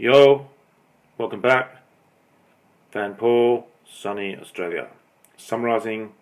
Yo, welcome back. Van Paul, sunny Australia. Summarising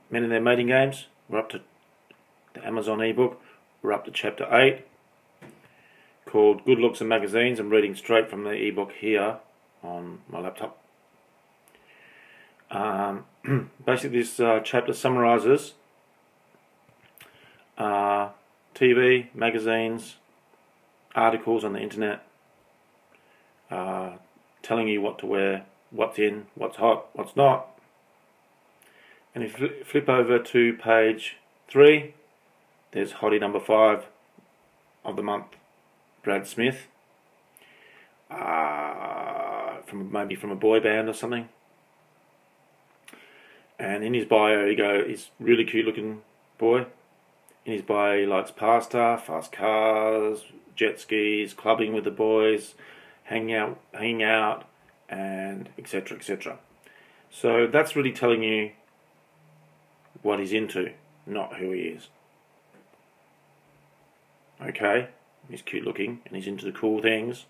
Men in Their Mating Games. We're up to the Amazon ebook. We're up to chapter 8, called Good Looks and Magazines. I'm reading straight from the ebook here on my laptop. Basically, this chapter summarises TV, magazines, articles on the internet, telling you what to wear, what's in, what's hot, what's not. And if you flip over to page 3, there's hottie number 5 of the month, Brad Smith, maybe from a boy band or something. And in his bio, he's a really cute looking boy. In his bio, he likes pasta, fast cars, jet skis, clubbing with the boys, hanging out, and etc., etc. So that's really telling you what he's into, not who he is. Okay, he's cute looking and he's into the cool things,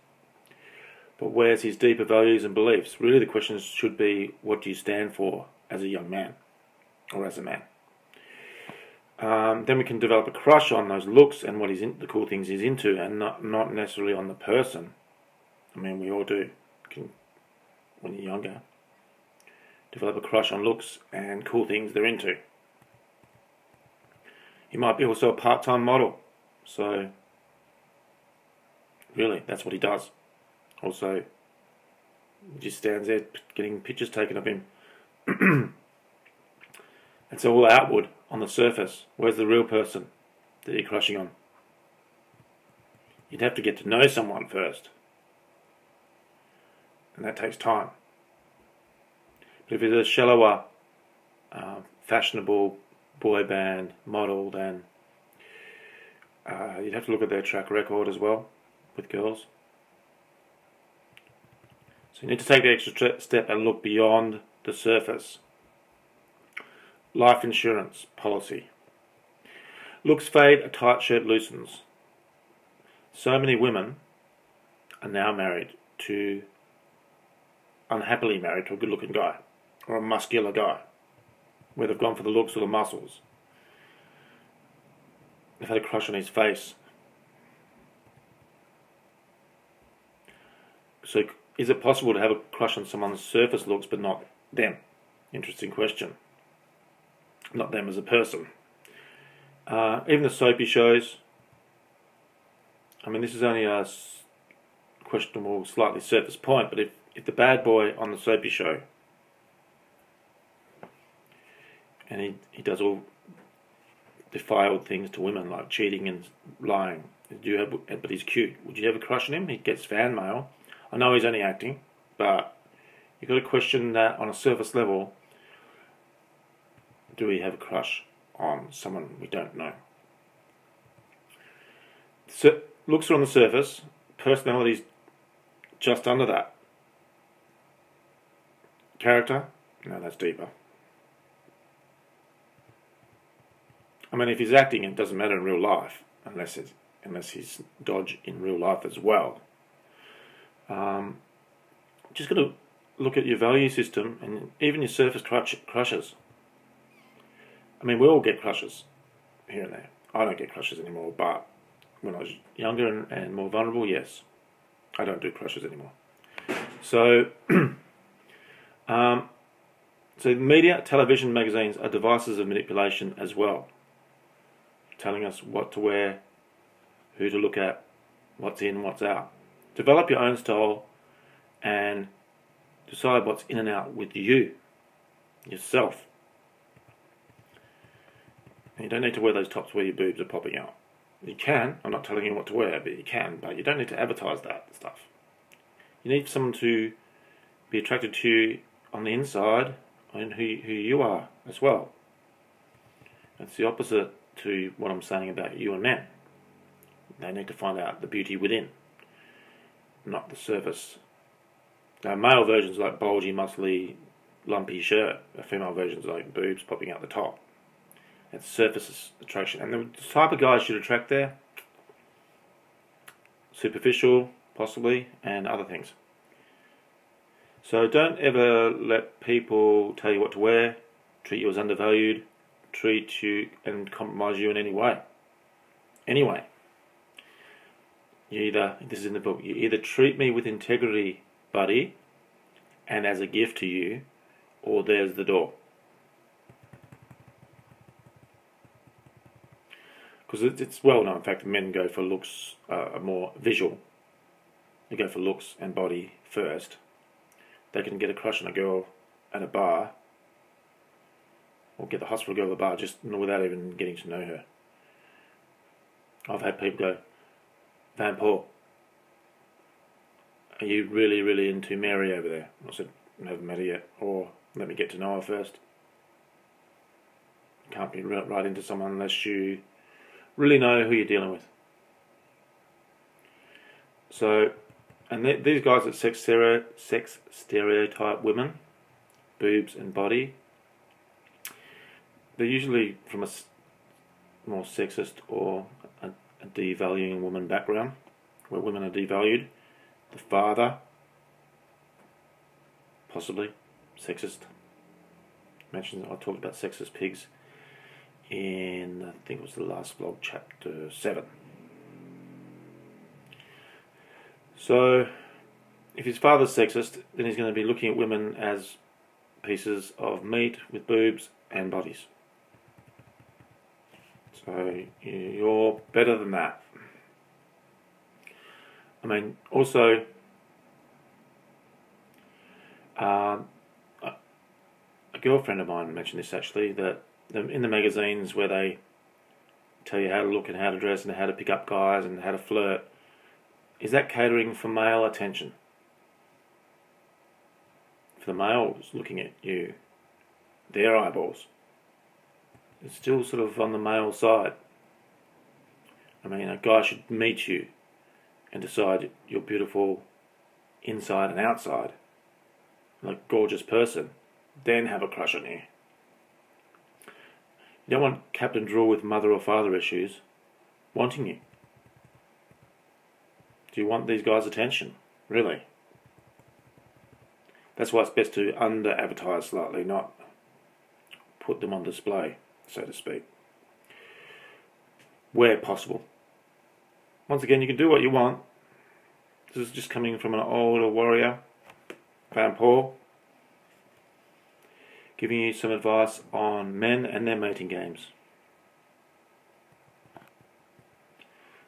but where's his deeper values and beliefs? Really, the question should be, what do you stand for as a young man or as a man? Then we can develop a crush on those looks and what the cool things he's into, and not necessarily on the person. I mean, we all do, when you're younger, develop a crush on looks and cool things they're into. He might be also a part-time model, so really, that's what he does. Also, he just stands there getting pictures taken of him. It's all outward, on the surface. Where's the real person that you're crushing on? You'd have to get to know someone first, and that takes time. But if it's a shallower, fashionable boy band model, then you'd have to look at their track record as well with girls. So you need to take the extra step and look beyond the surface. Life insurance policy. Looks fade, a tight shirt loosens. So many women are now unhappily married to a good-looking guy or a muscular guy, where they've gone for the looks or the muscles. They've had a crush on his face. So is it possible to have a crush on someone's surface looks but not them? Interesting question. Not them as a person. Even the soapy shows. I mean, this is only a questionable, slightly surface point, but if the bad boy on the soapy show, and he does all defiled things to women like cheating and lying, but he's cute, would you have a crush on him? He gets fan mail. I know he's only acting, but you've got to question that on a surface level. Do we have a crush on someone we don't know? So, looks are on the surface, personality's just under that. Character? No, that's deeper. I mean, if he's acting, it doesn't matter in real life, unless he's dodge in real life as well. Just got to look at your value system and even your surface crushes. I mean, we all get crushes here and there. I don't get crushes anymore, but when I was younger and more vulnerable, yes. I don't do crushes anymore. So, so media, television, magazines are devices of manipulation as well, telling us what to wear, who to look at, what's in, what's out. Develop your own style and decide what's in and out with you, yourself. You don't need to wear those tops where your boobs are popping out. You can, I'm not telling you what to wear, but you can, but you don't need to advertise that stuff. You need someone to be attracted to you on the inside and who you are as well. That's the opposite to what I'm saying about you and men. They need to find out the beauty within, not the surface. Now, male versions like bulgy, muscly, lumpy shirt. Female versions like boobs popping out the top. That's surface attraction. And the type of guys should attract there: superficial, possibly, and other things. So don't ever let people tell you what to wear, treat you as undervalued, treat you and compromise you in any way. Anyway, this is in the book, you either treat me with integrity, buddy, and as a gift to you, or there's the door. Because it's well known, in fact, men go for looks, are more visual. They go for looks and body first. They can get a crush on a girl at a bar, or get the hospital girl at the bar just without even getting to know her. I've had people go, Van Paul, are you really, really into Mary over there? I said, I haven't met her yet, or let me get to know her first. You can't be right into someone unless you really know who you're dealing with. So, and these guys that sex stereotype women, boobs and body, they're usually from a more sexist or a devaluing woman background, where women are devalued. The father, possibly sexist. I talked about sexist pigs in, I think it was the last vlog, chapter 7. So, if his father's sexist, then he's going to be looking at women as pieces of meat with boobs and bodies. So, you're better than that. I mean, also, a girlfriend of mine mentioned this actually, that in the magazines where they tell you how to look and how to dress and how to pick up guys and how to flirt, is that catering for male attention? For the males looking at you, their eyeballs. It's still sort of on the male side. I mean, a guy should meet you and decide you're beautiful inside and outside, like a gorgeous person, then have a crush on you. You don't want Captain Drool with mother or father issues wanting you. Do you want these guys' attention? Really? That's why it's best to under-advertise slightly, not put them on display, so to speak. Where possible. Once again, you can do what you want. This is just coming from an older warrior, Van Paul, giving you some advice on men and their mating games.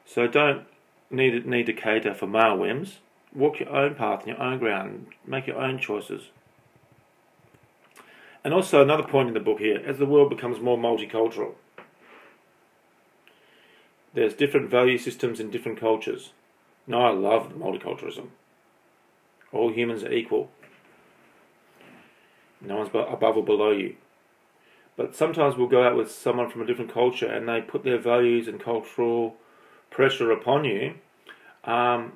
So don't need to cater for male whims. Walk your own path and your own ground. Make your own choices. And also another point in the book here, as the world becomes more multicultural, there's different value systems in different cultures. Now I love multiculturalism. All humans are equal. No one's above or below you. But sometimes we'll go out with someone from a different culture and they put their values and cultural pressure upon you,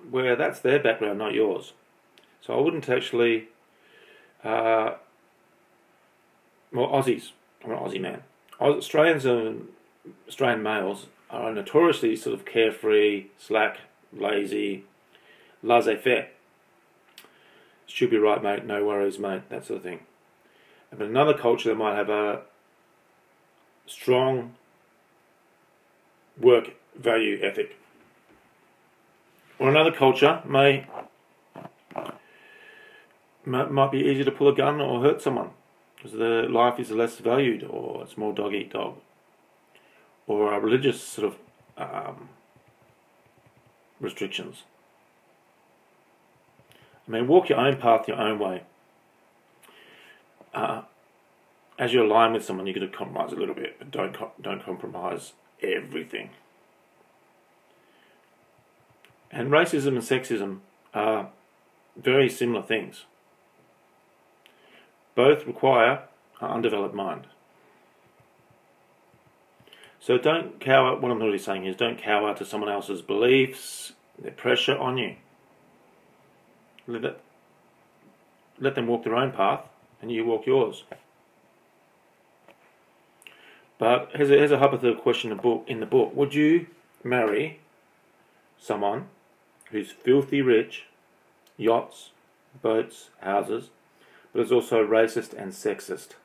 where that's their background, not yours. So I wouldn't actually... Aussies. I'm an Aussie man. Australians and Australian males are notoriously sort of carefree, slack, lazy, laissez-faire. Should be right, mate, no worries, mate, that sort of thing. But another culture that might have a strong work value ethic. Or another culture might be easier to pull a gun or hurt someone, because their life is less valued, or it's more dog eat dog. Or religious sort of restrictions. I mean, walk your own path your own way. As you align with someone, you're going to compromise a little bit, but don't compromise everything. And racism and sexism are very similar things. Both require an undeveloped mind. So don't cower. What I'm really saying is, don't cower to someone else's beliefs, their pressure on you. Let them walk their own path, and you walk yours. But here's a hypothetical question in the book. Would you marry someone who's filthy rich, yachts, boats, houses, but is also racist and sexist?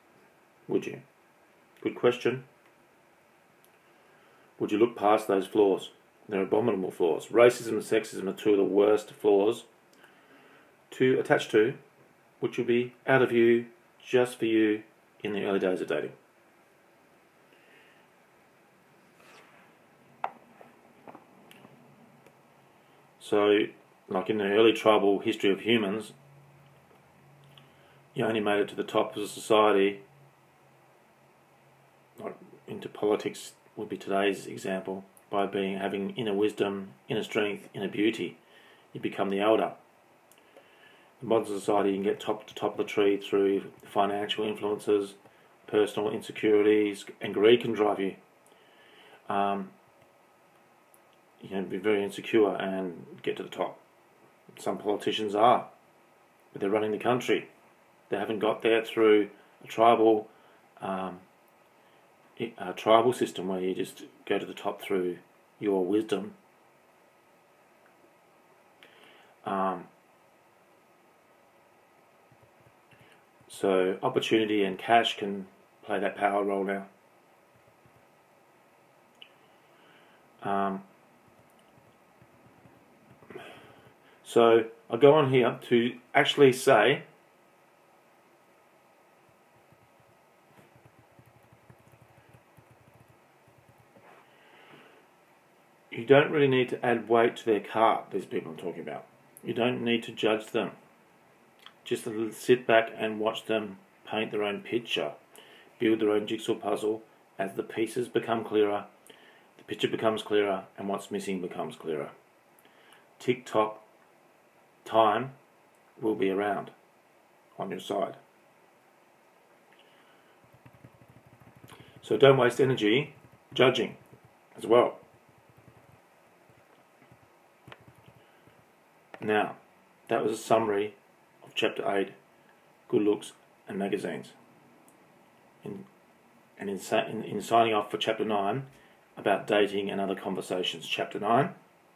Would you? Good question. Would you look past those flaws? They're abominable flaws. Racism and sexism are two of the worst flaws to attach to, which will be out of you, just for you, in the early days of dating. So, like in the early tribal history of humans, you only made it to the top of the society, like into politics would be today's example, by having inner wisdom, inner strength, inner beauty. You become the elder. In modern society, you can get to top of the tree through financial influences, personal insecurities, and greed can drive you. You know, be very insecure and get to the top. Some politicians are, but they're running the country. They haven't got there through a tribal system where you just go to the top through your wisdom. So opportunity and cash can play that power role now. So I'll go on here to actually say you don't really need to add weight to their cart, these people I'm talking about. You don't need to judge them. Just sit back and watch them paint their own picture, build their own jigsaw puzzle. As the pieces become clearer, the picture becomes clearer, and what's missing becomes clearer. Tick-tock time will be around on your side. So don't waste energy judging as well. Now, that was a summary of Chapter 8, Good Looks and Magazines. In signing off for Chapter 9, about dating and other conversations. Chapter 9,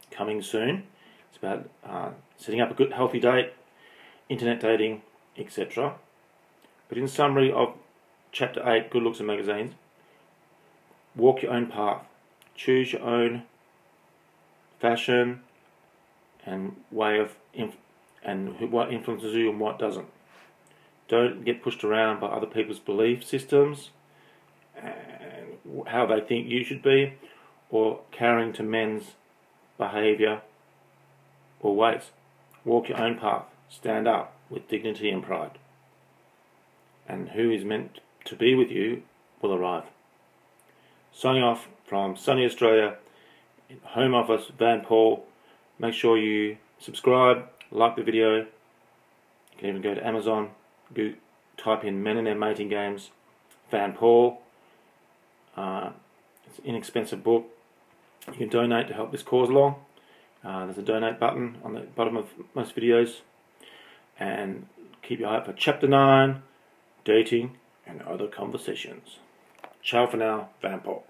coming soon. It's about setting up a good, healthy date, internet dating, etc. But in summary of Chapter 8, Good Looks and Magazines, walk your own path. Choose your own fashion and way of what influences you and what doesn't. Don't get pushed around by other people's belief systems and how they think you should be, or carrying to men's behaviour or ways. Walk your own path. Stand up with dignity and pride. And who is meant to be with you will arrive. Signing off from sunny Australia, home office, Van Paul. Make sure you subscribe, like the video. You can even go to Amazon, type in Men and Their Mating Games, Van Paul. It's an inexpensive book. You can donate to help this cause along. There's a donate button on the bottom of most videos. And keep your eye out for Chapter 9, Dating and Other Conversations. Ciao for now, Van Paul.